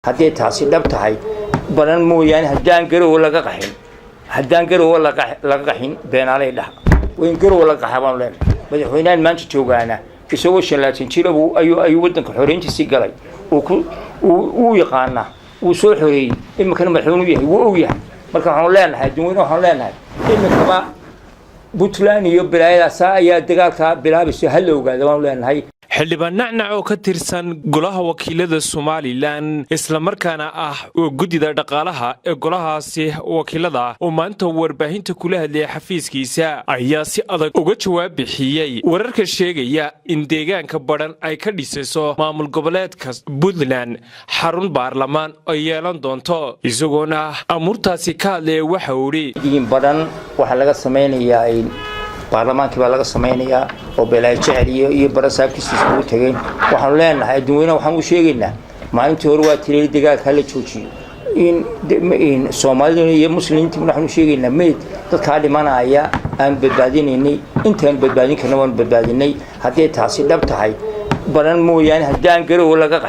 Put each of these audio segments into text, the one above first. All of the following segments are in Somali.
haddii taasi dhab tahay badan mooyaan haddaan garow laga qaxin beenaalay dhaha وين قروا لك حبان مدحوينان مانش جوغانا isagoo 30 jir ayuu wadanka xoreyntiisa galay uu yaqaana uu soo xoreeyay imkana madaxweynuhu yahay uu yahay marka waxaan leenahay dadweynaha waxaan leenahay imkaba Puntland iyo bilaayadaas ayaa dagaalka bilaabisay hal ogaada waan leenahay xildhibaan nacnac oo ka tirsan golaha wakiilada Somaliland isla markaana ah gudida dhaqaalaha ee golahaasi wakiilada oo maanta warbaahinta kula hadlay xafiiskiisa ayaa si adag uga jawaab bixiyay wararka sheegaya in deegaanka badan ay ka dhisayso maamul goboleedka Puntland xarun baarlamaan oo yeelan doonto isagoona amurtaasi ka hadlay waxa uu yiri badan waxa laga sameeyaa baarlamaanka baa laga sameeyaa oo beelay jeceliyo iyo barasaabkiisa uu tagay waxaan leenahay dadweynaha waxaan u sheegaynaa maalintii hore waa tirey dagaalka la joojiyo in Soomaaliya iyo Muslimiinta waxaan u sheegaynaa meed dadka dhimanaya aan badbaadinay intaan badbaadin karna waan badbaadinay haddii taasi dhab tahay badan mooyaan haddaan garow laga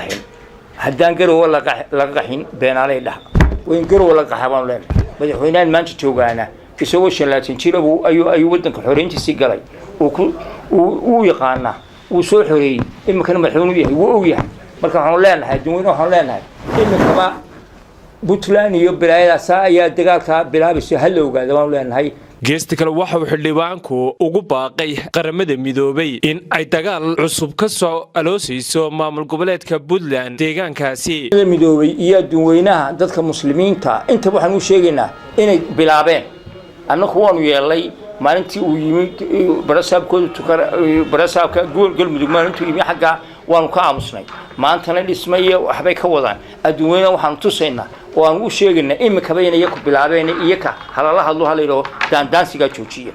qaxin beenaalay dhaha وين قروا لك حبان مدحوينان مانش جوغانا isagoo 30 jir ayuu wadanka xoreyntiisa galay uu yaqaana uu soo xoreeyay imkana madaxweynuhu yahay uu yahay marka waxaan leenahay dadweynaha waxaan leenahay imkaba Puntland iyo bilaayadaas ayaa dagaalka bilaabisay hal ogaada waan leenahay geesta kale waxa uu xildhibaanku ugu baaqay qaramada midoobay in ay dagaal cusub ka soo aloosayso maamul goboleedka Puntland deegaankaasi midoobay iyo dadweynaha dadka muslimiinta inta waxaan u sheegaynaa inay bilaabeen annagu waanu yeelay maalintii uu yimid barasaabka galmudug maalintii yimid xagga waanu ka aamusnay maantana dhismay waxbay ka wadaan adduunyada waxaan tusaynaa oo aan u sheegaynaa imika bayna ku bilaabeen iyaka halala hadlo halayro daandaansiga joojiya